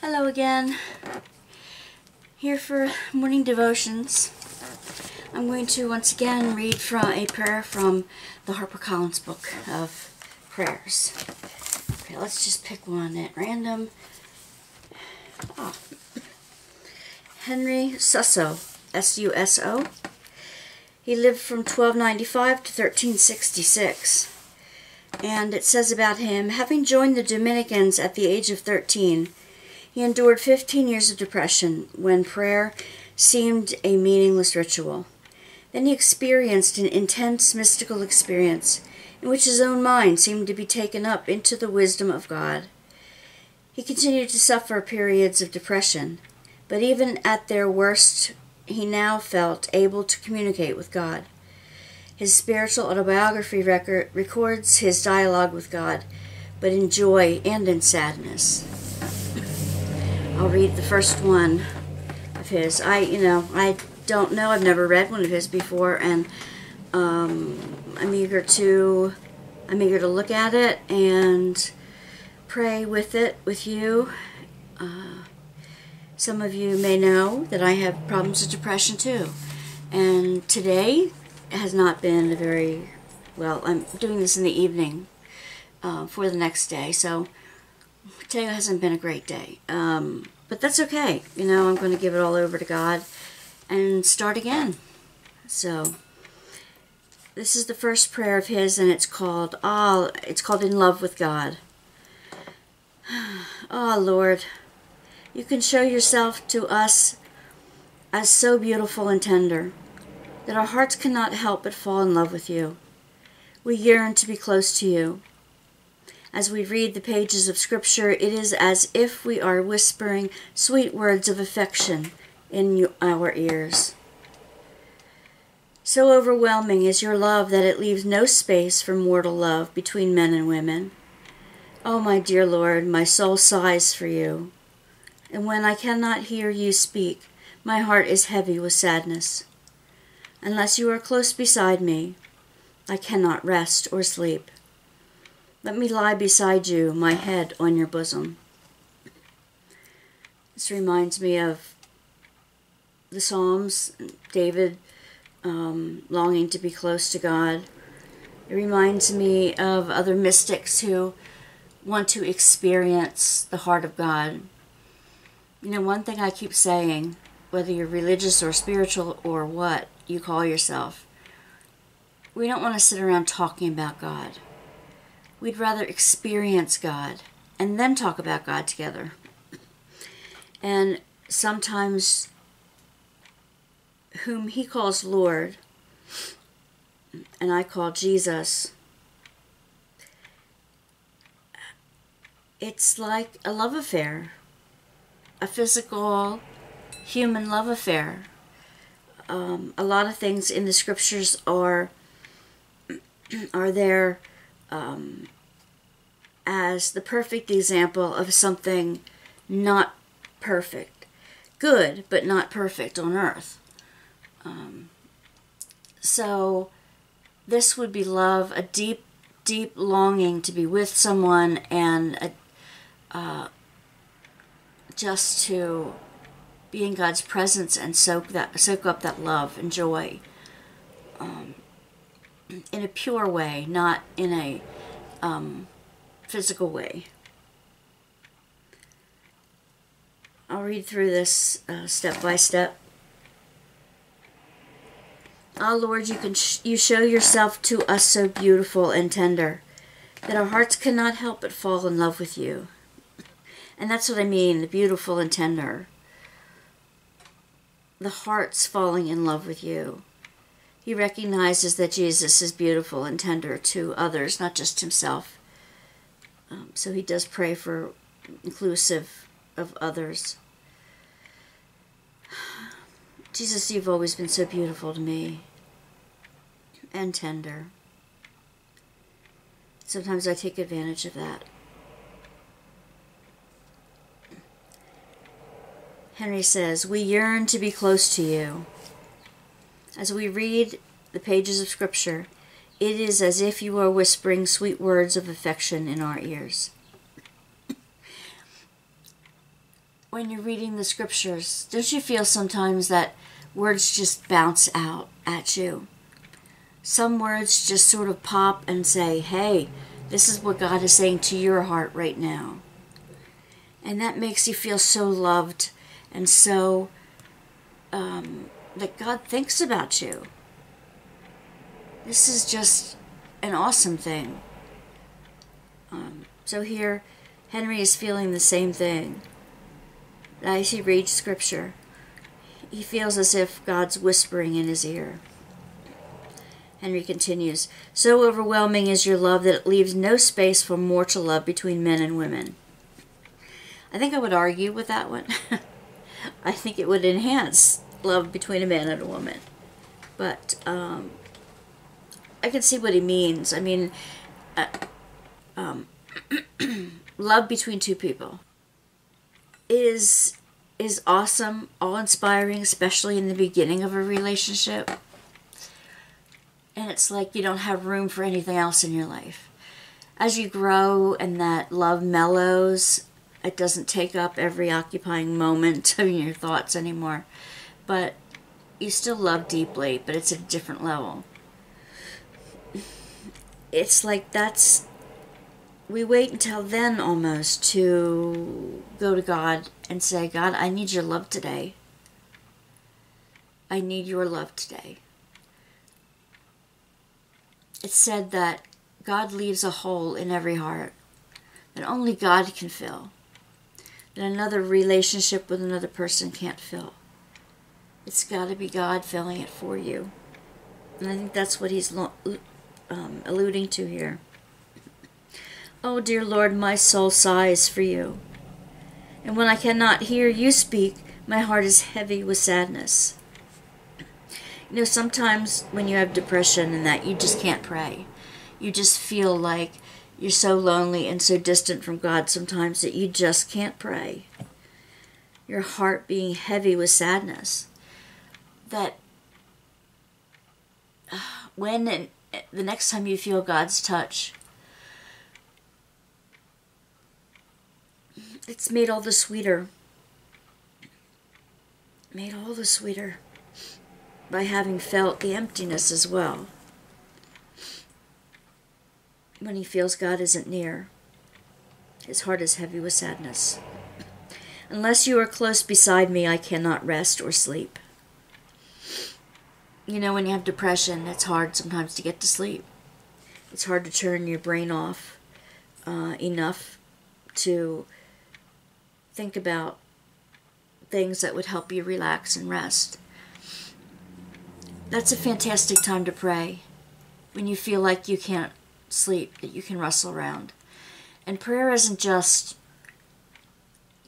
Hello again. Here for morning devotions. I'm going to once again read from a prayer from the HarperCollins book of prayers. Okay, let's just pick one at random. Henry Suso, S-U-S-O. He lived from 1295 to 1366. And it says about him, having joined the Dominicans at the age of 13, he endured 15 years of depression when prayer seemed a meaningless ritual. Then he experienced an intense mystical experience in which his own mind seemed to be taken up into the wisdom of God. He continued to suffer periods of depression, but even at their worst, he now felt able to communicate with God. His spiritual autobiography records his dialogue with God, but in joy and in sadness. I'll read the first one of his. I don't know. I've never read one of his before, and I'm eager to look at it and pray with you. Some of you may know that I have problems with depression too, and today has not been a very well. I'm doing this in the evening for the next day, so today hasn't been a great day. But that's okay. I'm going to give it all over to God and start again. So this is the first prayer of his, and it's called In Love with God. Oh, Lord, you can show yourself to us as so beautiful and tender that our hearts cannot help but fall in love with you. We yearn to be close to you. As we read the pages of Scripture, it is as if we are whispering sweet words of affection in our ears. So overwhelming is your love that it leaves no space for mortal love between men and women. Oh, my dear Lord, my soul sighs for you. And when I cannot hear you speak, my heart is heavy with sadness. Unless you are close beside me, I cannot rest or sleep. Let me lie beside you, my head on your bosom. This reminds me of the Psalms, David longing to be close to God. It reminds me of other mystics who want to experience the heart of God. One thing I keep saying, whether you're religious or spiritual or what you call yourself, we don't want to sit around talking about God. We'd rather experience God and then talk about God together. And sometimes whom he calls Lord and I call Jesus, it's like a love affair, a physical human love affair. A lot of things in the Scriptures are there as the perfect example of something not perfect. Good, but not perfect on earth. So this would be love, a deep, deep longing to be with someone and just to be in God's presence and soak up that love and joy in a pure way, not in a physical way. I'll read through this step by step. Ah, Lord, you show yourself to us so beautiful and tender that our hearts cannot help but fall in love with you. And that's what I mean, the beautiful and tender. The heart's falling in love with you. He recognizes that Jesus is beautiful and tender to others, not just himself. So he does pray for inclusive of others. Jesus, you've always been so beautiful to me and tender. Sometimes I take advantage of that. Henry says, we yearn to be close to you. As we read the pages of Scripture, it is as if you are whispering sweet words of affection in our ears. when you're reading the scriptures, don't you feel sometimes that words just bounce out at you? Some words just sort of pop and say, hey, this is what God is saying to your heart right now. And that makes you feel so loved and so that God thinks about you. This is just an awesome thing. So here, Henry is feeling the same thing. As he reads scripture, he feels as if God's whispering in his ear. Henry continues, so overwhelming is your love that it leaves no space for mortal love between men and women. I think I would argue with that one. I think it would enhance love between a man and a woman. But I can see what he means. I mean, love between two people is awesome, awe-inspiring, especially in the beginning of a relationship. And it's like you don't have room for anything else in your life. As you grow and that love mellows, it doesn't take up every occupying moment of your thoughts anymore. But you still love deeply, but it's at a different level. It's like we wait until then almost to go to God and say, God, I need your love today. I need your love today. It's said that God leaves a hole in every heart that only God can fill, that another relationship with another person can't fill. It's got to be God filling it for you. And I think that's what he's alluding to here. Oh, dear Lord, my soul sighs for you. And when I cannot hear you speak, my heart is heavy with sadness. You know, sometimes when you have depression and that, you just can't pray. You just feel like you're so lonely and so distant from God sometimes that you just can't pray. Your heart being heavy with sadness. That when the next time you feel God's touch, it's made all the sweeter. Made all the sweeter by having felt the emptiness as well. When he feels God isn't near, his heart is heavy with sadness. Unless you are close beside me, I cannot rest or sleep. You know, when you have depression, it's hard sometimes to get to sleep. It's hard to turn your brain off enough to think about things that would help you relax and rest. That's a fantastic time to pray when you feel like you can't sleep, that you can wrestle around. And prayer isn't just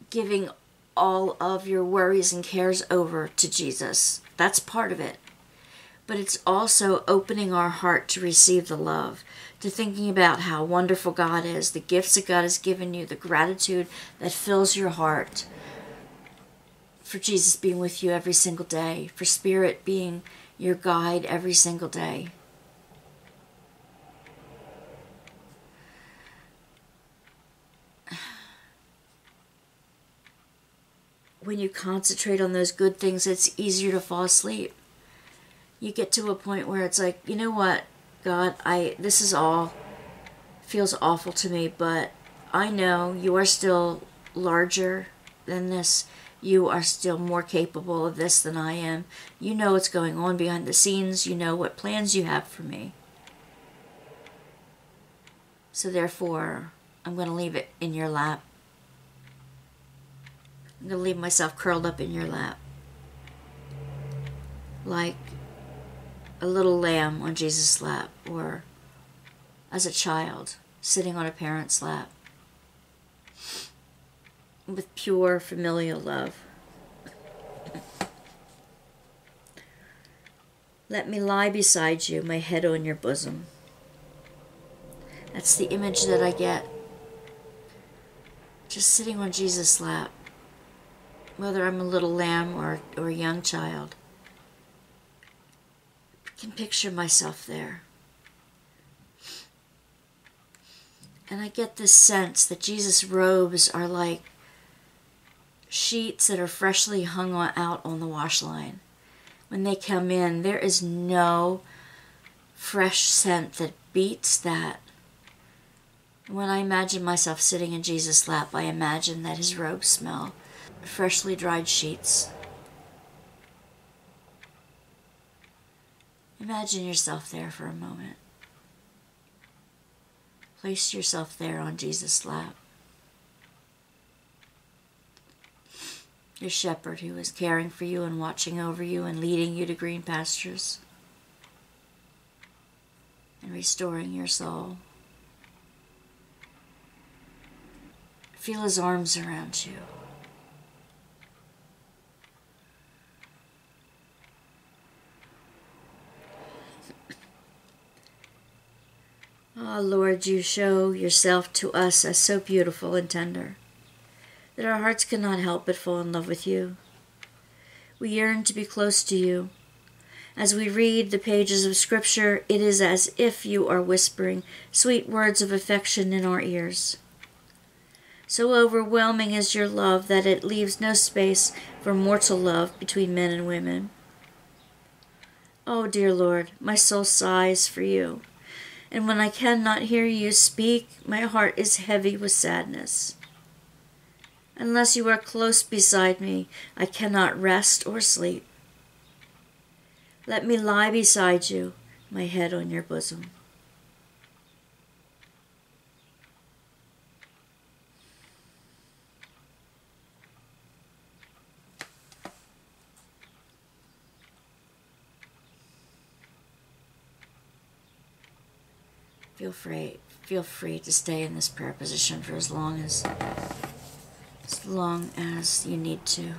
giving all of your worries and cares over to Jesus. That's part of it. But it's also opening our heart to receive the love, to thinking about how wonderful God is, the gifts that God has given you, the gratitude that fills your heart for Jesus being with you every single day, for Spirit being your guide every single day. When you concentrate on those good things, it's easier to fall asleep. You get to a point where it's like, you know what, God, this is all feels awful to me, but I know you are still larger than this. You are still more capable of this than I am. You know what's going on behind the scenes. You know what plans you have for me. So therefore, I'm going to leave it in your lap. I'm going to leave myself curled up in your lap. Like a little lamb on Jesus' lap, or as a child sitting on a parent's lap. With pure familial love. Let me lie beside you, my head on your bosom. That's the image that I get. Just sitting on Jesus' lap. Whether I'm a little lamb or a young child. I can picture myself there. And I get this sense that Jesus' robes are like sheets that are freshly hung out on the wash line. When they come in, there is no fresh scent that beats that. When I imagine myself sitting in Jesus' lap, I imagine that his robes smell freshly dried sheets. Imagine yourself there for a moment. Place yourself there on Jesus' lap. Your shepherd who is caring for you and watching over you and leading you to green pastures and restoring your soul. Feel his arms around you. Ah, Lord, you show yourself to us as so beautiful and tender that our hearts cannot help but fall in love with you. We yearn to be close to you. As we read the pages of Scripture, it is as if you are whispering sweet words of affection in our ears. So overwhelming is your love that it leaves no space for mortal love between men and women. Oh, dear Lord, my soul sighs for you, and when I cannot hear you speak, my heart is heavy with sadness. Unless you are close beside me, I cannot rest or sleep. Let me lie beside you, my head on your bosom. Feel free to stay in this prayer position for as long as you need to.